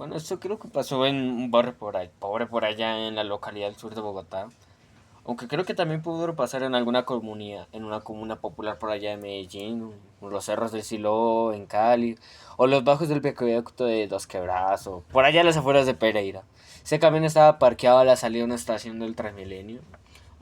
Bueno, esto creo que pasó en un barrio por ahí, pobre por allá en la localidad del sur de Bogotá. Aunque creo que también pudo pasar en alguna comunidad, en una comuna popular por allá en Medellín, o los cerros del Siló, en Cali, o los bajos del viaducto de Dos Quebradas, o por allá a las afueras de Pereira. Ese camión estaba parqueado a la salida de una estación del Transmilenio,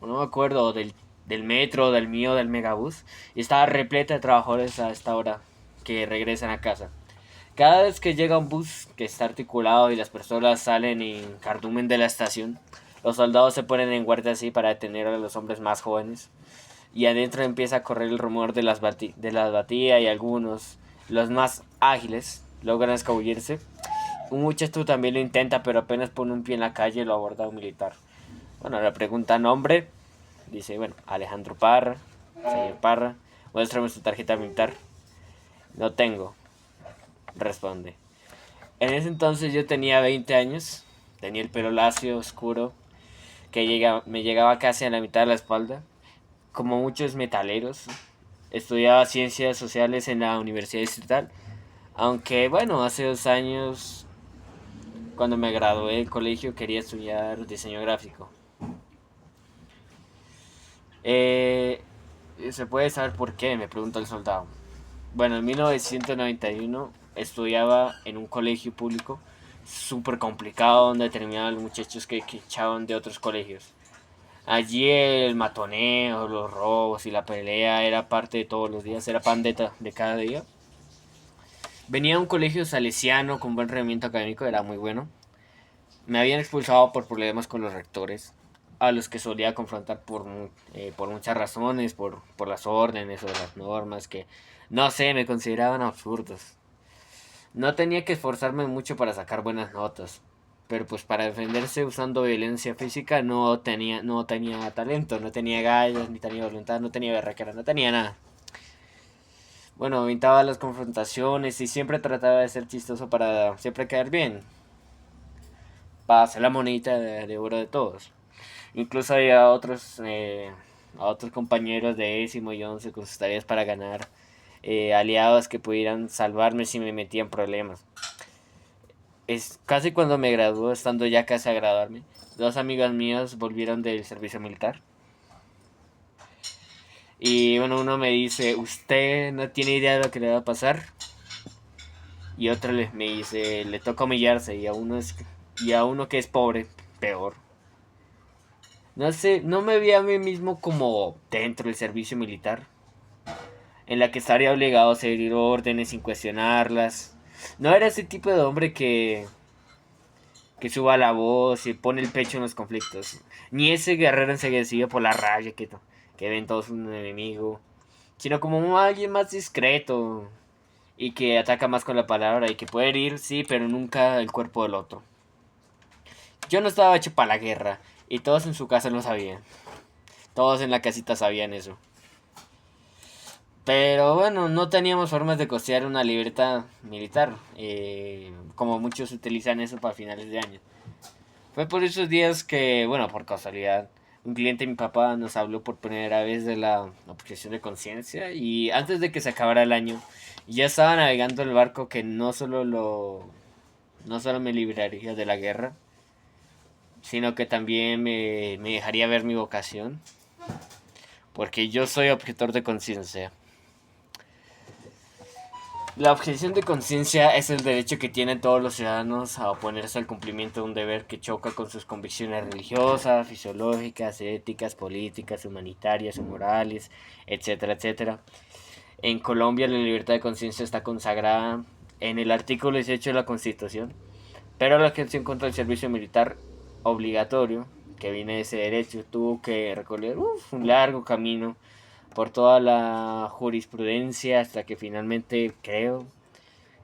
o no me acuerdo, del metro, del mío, del megabús, y estaba repleta de trabajadores a esta hora que regresan a casa. Cada vez que llega un bus que está articulado y las personas salen en cardumen de la estación, los soldados se ponen en guardia así para detener a los hombres más jóvenes. Y adentro empieza a correr el rumor de las batidas y algunos, los más ágiles, logran escabullirse. Un muchacho también lo intenta, pero apenas pone un pie en la calle lo aborda un militar. Bueno, le pregunta nombre. Dice, bueno, Alejandro Parra, señor Parra, muéstrame su tarjeta militar. No tengo, responde. En ese entonces yo tenía 20 años, tenía el pelo lacio, oscuro, me llegaba casi a la mitad de la espalda. Como muchos metaleros, estudiaba ciencias sociales en la Universidad Distrital, aunque bueno, hace 2 años, cuando me gradué del colegio, quería estudiar diseño gráfico. Eh, ¿Se puede saber por qué? Me preguntó el soldado. Bueno, en 1991 estudiaba en un colegio público súper complicado donde terminaban los muchachos que echaban de otros colegios. Allí el matoneo, los robos y la pelea era parte de todos los días, era pan de cada día. Venía de un colegio salesiano con buen rendimiento académico, era muy bueno. Me habían expulsado por problemas con los rectores, a los que solía confrontar por muchas razones, por las órdenes o las normas que, no sé, me consideraban absurdos. No tenía que esforzarme mucho para sacar buenas notas, pero pues para defenderse usando violencia física no tenía talento, no tenía gallos, ni tenía voluntad, no tenía berraquera, no tenía nada. Bueno, evitaba las confrontaciones y siempre trataba de ser chistoso para siempre caer bien, para hacer la monedita de oro de todos. Incluso había a otros compañeros de décimo y once con sus tareas para ganar, aliados que pudieran salvarme si me metía en problemas. Es casi cuando me graduó, estando ya casi a graduarme, dos amigas mías volvieron del servicio militar. Y bueno, uno me dice, ¿usted no tiene idea de lo que le va a pasar? Y otro me dice, le toca humillarse y a uno que es pobre, peor. No sé, no me vi a mí mismo como dentro del servicio militar, en la que estaría obligado a seguir órdenes sin cuestionarlas. No era ese tipo de hombre que suba la voz y pone el pecho en los conflictos. Ni ese guerrero enseguecido por la rabia que ven todos un enemigo. Sino como alguien más discreto y que ataca más con la palabra y que puede herir, sí, pero nunca el cuerpo del otro. Yo no estaba hecho para la guerra y todos en su casa lo sabían. Todos en la casita sabían eso. Pero bueno, no teníamos formas de costear una libreta militar, como muchos utilizan eso para finales de año. Fue por esos días que, bueno, por casualidad, un cliente de mi papá nos habló por primera vez de la objeción de conciencia y antes de que se acabara el año ya estaba navegando el barco que no solo me libraría de la guerra, sino que también me dejaría ver mi vocación, porque yo soy objetor de conciencia. La objeción de conciencia es el derecho que tienen todos los ciudadanos a oponerse al cumplimiento de un deber que choca con sus convicciones religiosas, fisiológicas, éticas, políticas, humanitarias o morales, etcétera, etcétera. En Colombia la libertad de conciencia está consagrada en el artículo 18 de la Constitución, pero la objeción contra el servicio militar obligatorio, que viene de ese derecho, tuvo que recorrer un largo camino por toda la jurisprudencia hasta que finalmente creo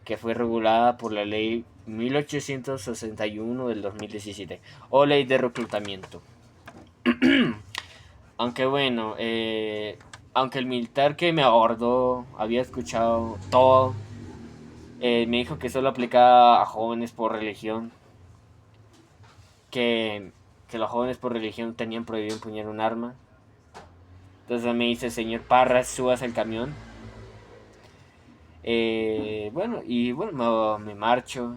que fue regulada por la ley 1861 del 2017 o ley de reclutamiento. Aunque bueno, aunque el militar que me abordó había escuchado todo, me dijo que solo aplicaba a jóvenes por religión, que, que los jóvenes por religión tenían prohibido empuñar un arma. Entonces me dice, señor Parras, subas al camión. Bueno, me marcho.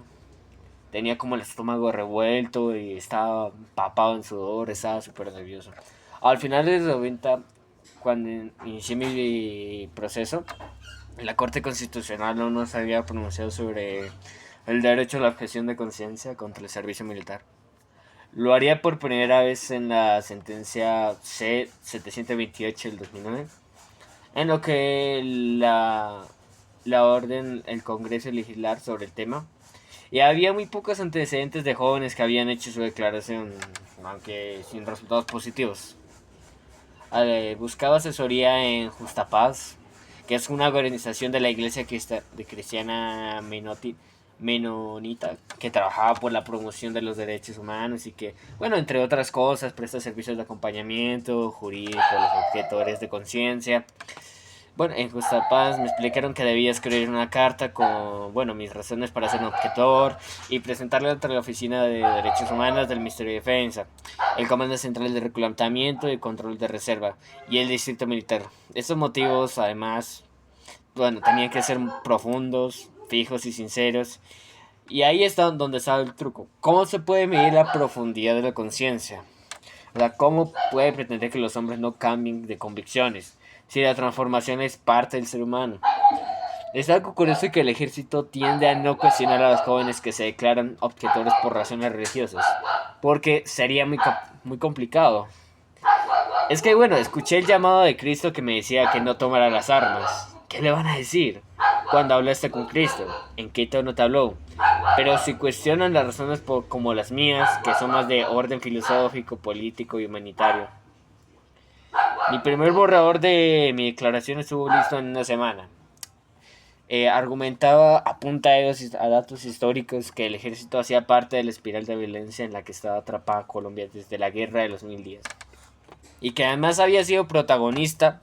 tenía como el estómago revuelto y estaba empapado en sudor, estaba súper nervioso. Al final de los 90, cuando inicié mi proceso, la Corte Constitucional no nos había pronunciado sobre el derecho a la objeción de conciencia contra el servicio militar. Lo haría por primera vez en la sentencia C-728 del 2009, en lo que la orden, el Congreso legislar sobre el tema. Y había muy pocos antecedentes de jóvenes que habían hecho su declaración, aunque sin resultados positivos. Buscaba asesoría en Justa Paz, que es una organización de la iglesia cristiana menonita que trabajaba por la promoción de los derechos humanos y que, bueno, entre otras cosas, presta servicios de acompañamiento jurídico a los objetores de conciencia. Bueno, en Justa Paz me explicaron que debía escribir una carta con, bueno, mis razones para ser un objetor y presentarla ante la Oficina de Derechos Humanos del Ministerio de Defensa, el Comando Central de Reclutamiento y Control de Reserva y el Distrito Militar. Estos motivos, además, bueno, tenían que ser profundos, fijos y sinceros. Y ahí está donde está el truco. ¿Cómo se puede medir la profundidad de la conciencia? O sea, ¿cómo puede pretender que los hombres no cambien de convicciones si la transformación es parte del ser humano? Es algo curioso que el ejército tiende a no cuestionar a los jóvenes que se declaran objetores por razones religiosas, porque sería muy complicado. Es que bueno, escuché el llamado de Cristo que me decía que no tomara las armas. ¿Qué le van a decir? Cuando hablaste con Cristo, ¿en qué tono te habló? Pero si cuestionan las razones como las mías, que son más de orden filosófico, político y humanitario. Mi primer borrador de mi declaración estuvo listo en una semana. Argumentaba a punta de datos históricos que el ejército hacía parte de la espiral de violencia en la que estaba atrapada Colombia desde la guerra de los 1010. Y que además había sido protagonista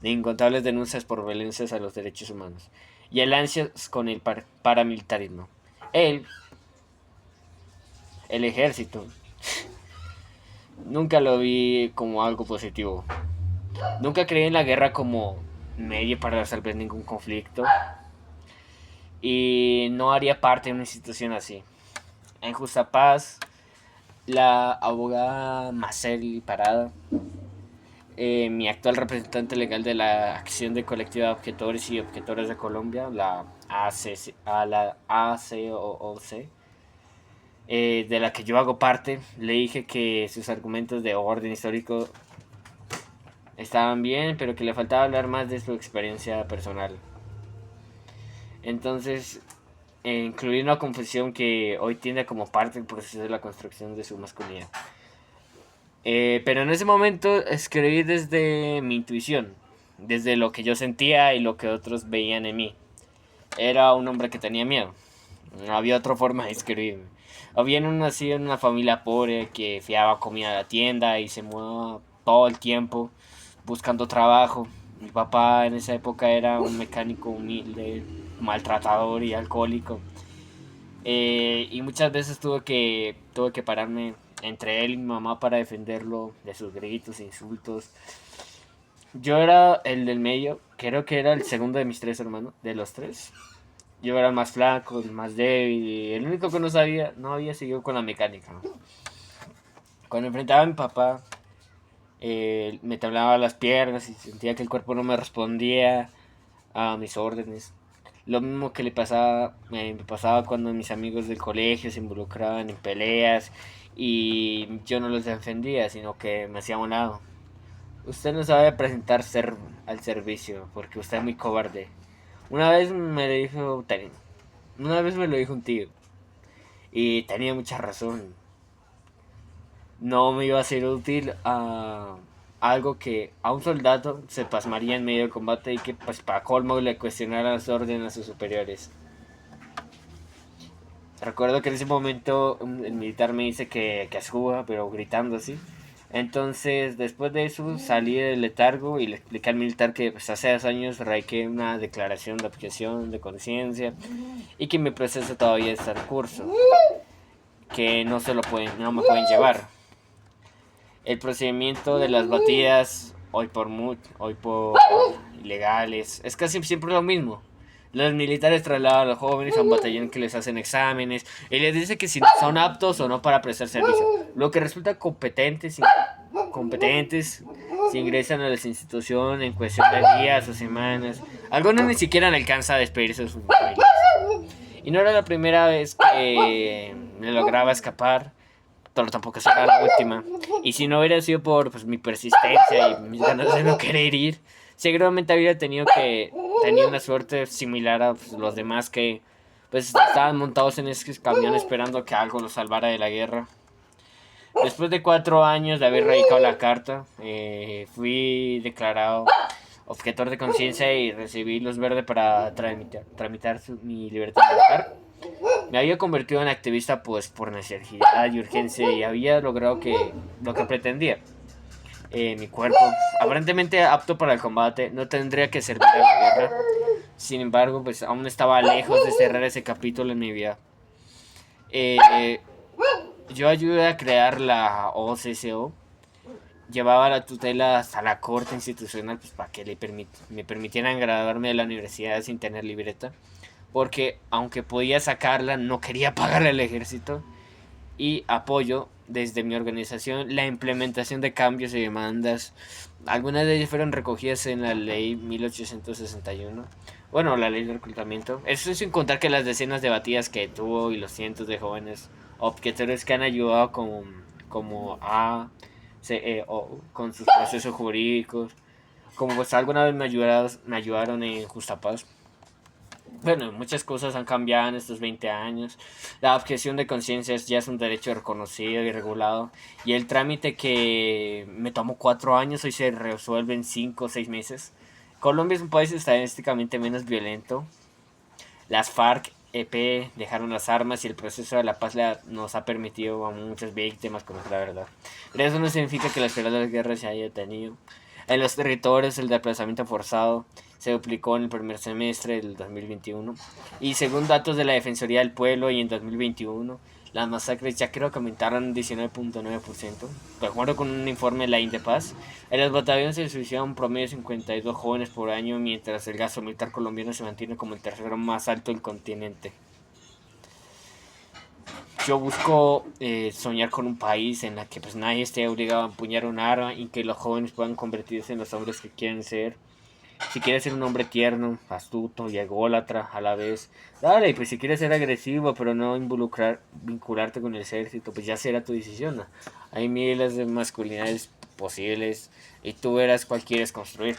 de incontables denuncias por violencias a los derechos humanos y alianzas con el paramilitarismo. Él, el ejército, nunca lo vi como algo positivo. Nunca creí en la guerra como medio para resolver ningún conflicto y no haría parte de una institución así. En Justa Paz, la abogada Marceli Parada, mi actual representante legal de la Acción de Colectiva de Objetores y Objetoras de Colombia, la ACOOC, de la que yo hago parte, le dije que sus argumentos de orden histórico estaban bien, pero que le faltaba hablar más de su experiencia personal. Entonces, incluí una confesión que hoy tiene como parte del proceso de la construcción de su masculinidad. Pero en ese momento escribí desde mi intuición, desde lo que yo sentía y lo que otros veían en mí. Era un hombre que tenía miedo. No había otra forma de escribir. Había nacido en una familia pobre que fiaba comida a la tienda y se mudaba todo el tiempo buscando trabajo. Mi papá en esa época era un mecánico humilde, maltratador y alcohólico. Y muchas veces tuve que pararme entre él y mi mamá para defenderlo de sus gritos e insultos. Yo era el del medio, creo que era el segundo de mis tres hermanos, de los tres. Yo era el más flaco, el más débil, y el único que no había seguido con la mecánica, ¿no? Cuando enfrentaba a mi papá, me temblaba las piernas y sentía que el cuerpo no me respondía a mis órdenes. Lo mismo que me pasaba cuando mis amigos del colegio se involucraban en peleas y yo no los defendía, sino que me hacía a un lado. Usted no sabe presentar al servicio porque usted es muy cobarde. Una vez me lo dijo, una vez me lo dijo un tío y tenía mucha razón. No me iba a ser útil a algo que a un soldado se pasmaría en medio del combate y que pues para colmo le cuestionara las órdenes a sus superiores. Recuerdo que en ese momento el militar me dice que suba, pero gritando así. Entonces, después de eso, salí del letargo y le expliqué al militar que pues, hace 2 años radiqué una declaración de objeción de conciencia y que mi proceso todavía está en curso, que no me pueden llevar. El procedimiento de las batidas, hoy por ilegales, es casi siempre lo mismo. Los militares trasladan a los jóvenes a un batallón que les hacen exámenes y les dice que si son aptos o no para prestar servicio. Lo que resulta competentes se ingresan a las instituciones en cuestión de días o semanas. Algunos ni siquiera alcanzan a despedirse de sus familias. Y no era la primera vez que me lograba escapar, pero tampoco será la última. Y si no hubiera sido por pues, mi persistencia y mis ganas de no querer ir, seguramente habría tenido una suerte similar a pues, los demás que pues estaban montados en ese camión esperando que algo los salvara de la guerra. Después de 4 años de haber radicado la carta, fui declarado objetor de conciencia y recibí luz verde para tramitar mi libertad militar. Me había convertido en activista pues por necesidad y urgencia y había logrado lo que pretendía. Mi cuerpo, aparentemente apto para el combate, no tendría que servir a la guerra. Sin embargo, pues aún estaba lejos de cerrar ese capítulo en mi vida. Yo ayudé a crear la OCCO. Llevaba la tutela hasta la corte institucional pues, para que me permitieran graduarme de la universidad sin tener libreta. Porque aunque podía sacarla, no quería pagarle al ejército. Y apoyo desde mi organización la implementación de cambios y demandas. Algunas de ellas fueron recogidas en la ley 1861. Bueno, la ley de reclutamiento. Eso sin contar que las decenas de batidas que tuvo y los cientos de jóvenes objetores que han ayudado como a CEO con sus procesos jurídicos. Como pues alguna vez me ayudaron en Justa Paz. Bueno, muchas cosas han cambiado en estos 20 años. La objeción de conciencia ya es un derecho reconocido y regulado. Y el trámite que me tomó 4 años hoy se resuelve en 5 o 6 meses. Colombia es un país estadísticamente menos violento. Las FARC-EP dejaron las armas y el proceso de la paz nos ha permitido a muchas víctimas conocer la verdad. Pero eso no significa que la espiral de la guerra se haya detenido. En los territorios el desplazamiento forzado se duplicó en el primer semestre del 2021 y según datos de la Defensoría del Pueblo y en 2021 las masacres ya creo que aumentaron 19.9%. De acuerdo con un informe de la Indepaz, en los batallones se suicidaron un promedio de 52 jóvenes por año, mientras el gasto militar colombiano se mantiene como el tercero más alto del continente. Yo busco soñar con un país en el que pues nadie esté obligado a empuñar un arma y que los jóvenes puedan convertirse en los hombres que quieren ser. Si quieres ser un hombre tierno, astuto y ególatra a la vez, dale, pues si quieres ser agresivo pero no vincularte con el ejército, pues ya será tu decisión, ¿no? Hay miles de masculinidades posibles y tú verás cuál quieres construir.